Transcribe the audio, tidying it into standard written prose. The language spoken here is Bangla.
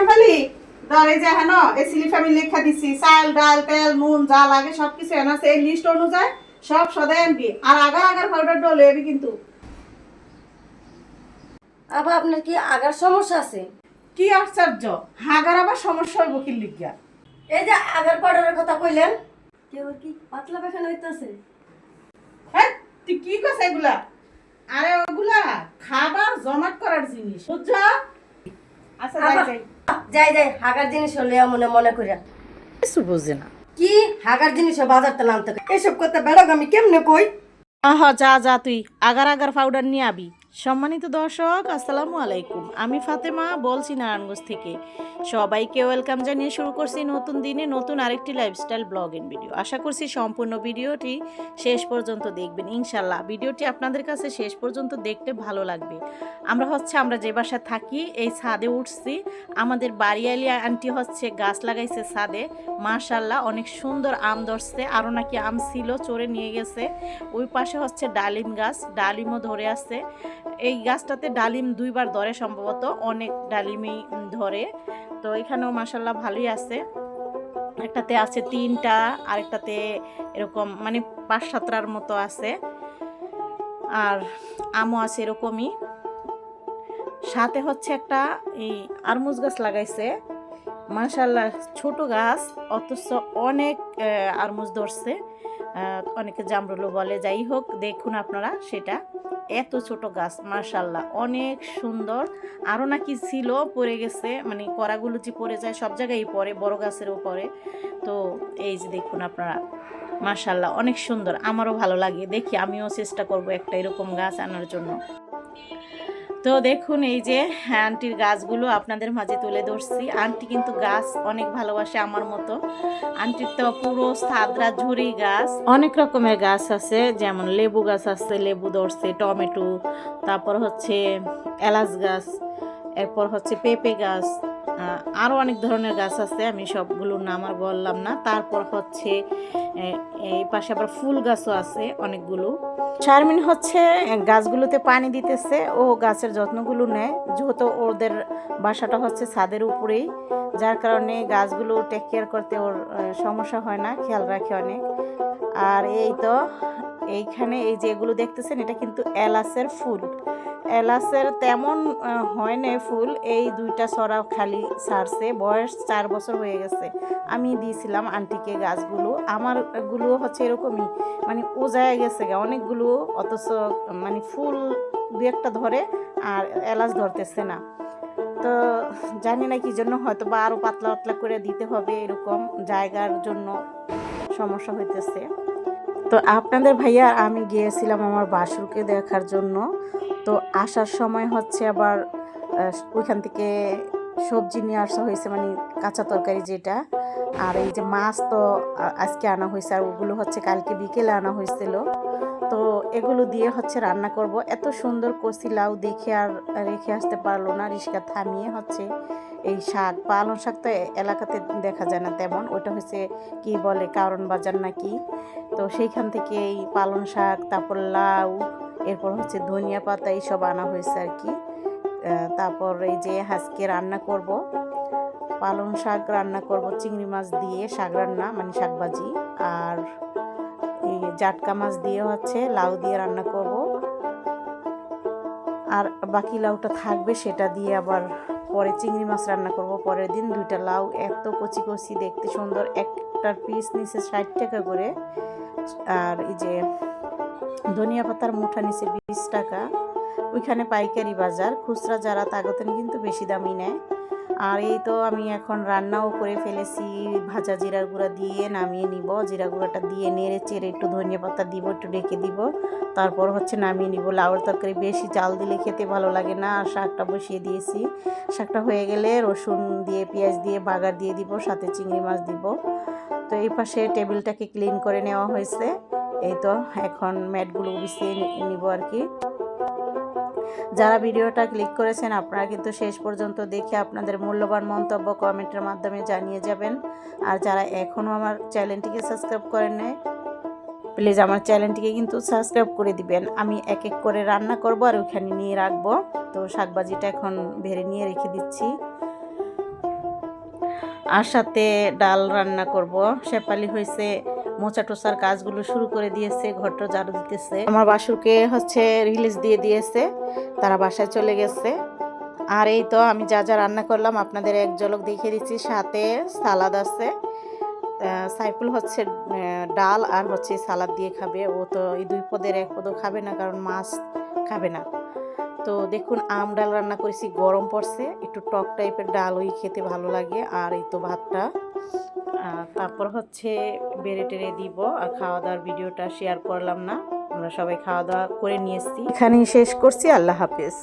শেফালি ধর এই যে হ্যাঁ এই স্লিপে আমি লেখা দিছি চাল ডাল তেল নুন যা লাগে সবকিছু এনে আছে এই লিস্ট অনুযায়ী সব সদাই আনবি আর আগার আগার পাউডার ডলে এবি কিন্তু। আবার আপনার কি আগার সমস্যা আছে? কি আশ্চর্য, হাগার আবার সমস্যা হইব কি লিখিয়া? এই যে আগার পাউডারের কথা কইলেন, কেউ কি পাতলা পায়খানা হইতাছে? হ্যাঁ তুই কি কস এগুলা? আরে ওগুলা খাবার জমাট করার জিনিস বুঝছ? আচ্ছা যাই যাই যাই হাগার জিনিস হলে মনে মনে কইরা কিছু বোঝে না। কি হাগার জিনিস বাজার থেকে আনতে এসব কথা বেড়াক আমি কেমনে কই? আহা যা যা তুই আগার আগার পাউডার নিয়ে আবি। সম্মানিত দর্শক আসসালামু আলাইকুম, আমি ফাতেমা বলছি নারায়ণগঞ্জ থেকে। সবাইকে ওয়েলকাম জানিয়ে শুরু করছি নতুন দিনে নতুন আরেকটি লাইফস্টাইল ব্লগ এন্ড ভিডিও। আশা করছি সম্পূর্ণ ভিডিওটি শেষ পর্যন্ত দেখবেন ইনশাল্লাহ। ভিডিওটি আপনাদের কাছে শেষ পর্যন্ত দেখতে ভালো লাগবে। আমরা যে বাসায় থাকি এই ছাদে উঠছি। আমাদের বাড়িয়ালি আন্টি গাছ লাগাইছে ছাদে, মাশাল্লাহ অনেক সুন্দর আম ধরছে, আরও নাকি আম ছিল চড়ে নিয়ে গেছে। ওই পাশে ডালিম গাছ, ডালিমও ধরে আছে। এই গাছটাতে ডালিম দুইবার ধরে, সম্ভবত অনেক ডালিমই ধরে। তো এখানেও মাশাল্লাহ ভালোই আছে। একটাতে আছে 3টা, আরেকটাতে এরকম মানে 5-7টার মতো আছে, আর আমও আছে এরকমই। সাথে একটা এই আরমুজ গাছ লাগাইছে, মাশাল্লাহ ছোট গাছ অথচ অনেক আরমুজ ধরছে, অনেকে জামরুলও বলে। যাই হোক দেখুন আপনারা, সেটা এত ছোট গাছ মাশাল্লাহ অনেক সুন্দর। আরও নাকি ছিল পড়ে গেছে, মানে কড়াগুলো যে পড়ে যায় সব জায়গায় পড়ে, বড় গাছেরও পড়ে। তো এই যে দেখুন আপনারা, মাশাল্লাহ অনেক সুন্দর, আমারও ভালো লাগে। দেখি আমিও চেষ্টা করব একটা এরকম গাছ আনার জন্য। তো দেখুন এই যে আন্টির গাছগুলো আপনাদের মাঝে তুলে ধরছি। আন্টি কিন্তু গাছ অনেক ভালোবাসে আমার মতো। আন্টির তো পুরো সাদরা ঝুরি গাছ, অনেক রকমের গাছ আছে, যেমন লেবু গাছ আছে, লেবু ধরছে, টমেটো, তারপর এলাচ গাছ, এরপর পেঁপে গাছ, আরও অনেক ধরনের গাছ আছে, আমি সবগুলোর নাম আর বললাম না। তারপর এই পাশে আবার ফুল গাছও আছে অনেকগুলো। শারমিন গাছগুলোতে পানি দিতেছে, ও গাছের যত্নগুলো নেয়, যেহেতু ওদের বাসাটা ছাদের উপরেই, যার কারণে গাছগুলো টেক কেয়ার করতে ওর সমস্যা হয় না, খেয়াল রাখে অনেক। আর এই তো এইখানে এই যে এগুলো দেখতেছেন, এটা কিন্তু এলাচের ফুল। এলাচের তেমন হয় না ফুল, এই 2টা ছড়া খালি ছাড়ছে, বয়স 4 বছর হয়ে গেছে। আমি দিয়েছিলাম আন্টিকে গাছগুলো, আমার গুলো এরকমই, মানে ওজায় গেছে অনেকগুলো, অথচ মানে ফুল 2-1টা ধরে আর এলাচ ধরতেছে না। তো জানি না কি জন্য, হয়তো বা আরও পাতলা পাতলা করে দিতে হবে, এরকম জায়গার জন্য সমস্যা হইতেছে। তো আপনাদের ভাইয়া আমি গিয়েছিলাম আমার বাসুরকে দেখার জন্য। তো আসার সময় আবার ওইখান থেকে সবজি নিয়ে আসা হয়েছে, মানে কাঁচা তরকারি যেটা। আর এই যে মাছ তো আজকে আনা হয়েছে, আর ওগুলো কালকে বিকেলে আনা হয়েছিল। তো এগুলো দিয়ে রান্না করব। এত সুন্দর কচি লাউ দেখে আর রেখে আসতে পারলো না, রিস্কা থামিয়ে এই শাক, পালং শাক তো এলাকাতে দেখা যায় না তেমন, ওটা কি বলে কারণ বাজার নাকি। তো সেইখান থেকে এই পালং শাক, তারপর লাউ, এরপর ধনিয়া পাতা, এইসব আনা হয়েছে আর কি। তারপর এই যে আজকে রান্না করব পালং শাক, রান্না করব চিংড়ি মাছ দিয়ে শাক রান্না, মানে শাক ভাজি, আর এই জাটকা মাছ দিয়ে লাউ দিয়ে রান্না করব। আর বাকি লাউটা থাকবে, সেটা দিয়ে আবার পরে চিংড়ি মাছ রান্না করব পরের দিন। 2টা লাউ এত কচি কচি, দেখতে সুন্দর, একটার পিস নিচে 60 টাকা করে। আর এই যে ধনিয়া পাতার মুঠা নিচে 20 টাকা, ওইখানে পাইকারি বাজার, খুচরা যারা তাগতেন কিন্তু বেশি দামই নেয়। আর এই তো আমি এখন রান্নাও করে ফেলেছি, ভাজা জিরার গুঁড়া দিয়ে নামিয়ে নিব। জিরা গুঁড়াটা দিয়ে নেড়ে চেড়ে একটু ধনিয়া পাতা দিব, একটু ঢেকে দিব, তারপর নামিয়ে নিব। লাউর তরকারি বেশি জাল দিলে খেতে ভালো লাগে না। আর শাকটা বসিয়ে দিয়েছি, শাকটা হয়ে গেলে রসুন দিয়ে পেঁয়াজ দিয়ে বাগার দিয়ে দিব, সাথে চিংড়ি মাছ দিব। তো এই পাশে টেবিলটাকে ক্লিন করে নেওয়া হয়েছে। এই তো এখন ম্যাটগুলো বিছিয়ে নিব আর কি। যারা ভিডিওটা ক্লিক করেছেন আপনারা কিন্তু শেষ পর্যন্ত দেখে আপনাদের মূল্যবান মন্তব্য কমেন্টের মাধ্যমে জানিয়ে যাবেন। আর যারা এখনও আমার চ্যানেলটিকে সাবস্ক্রাইব করেন নাই, প্লিজ আমার চ্যানেলটিকে কিন্তু সাবস্ক্রাইব করে দিবেন। আমি এক এক করে রান্না করব আর ওইখানে নিয়ে রাখবো। তো শাকভাজিটা এখন ভেড়ে নিয়ে রেখে দিচ্ছি। আর সাথে ডাল রান্না করব। শেফালি হয়েছে মোচা টোচার কাজগুলো শুরু করে দিয়েছে, ঘরটা ঝাড়ু দিতেছে। আমার বাসুরকে হচ্ছে রিলিজ দিয়ে দিয়েছে, তারা বাসায় চলে গেছে। আর এই তো আমি যা যা রান্না করলাম আপনাদের এক ঝলক দেখিয়ে দিচ্ছি। সাথে সালাদ আছে। সাইফুল হচ্ছে ডাল আর হচ্ছে সালাদ দিয়ে খাবে। ও তো এই দুই পদের এক পদও খাবে না, কারণ মাছ খাবে না। তো দেখুন আম ডাল রান্না করেছি, গরম পড়ছে, একটু টক টাইপের ডাল, ওই খেতে ভালো লাগে। আর এই তো ভাতটা, তারপর হচ্ছে বেড়ে টেড়ে দিব। আর খাওয়া দাওয়ার ভিডিওটা শেয়ার করলাম না, আমরা সবাই খাওয়া দাওয়া করে নিয়েছি। এখানেই শেষ করছি, আল্লাহ হাফেজ।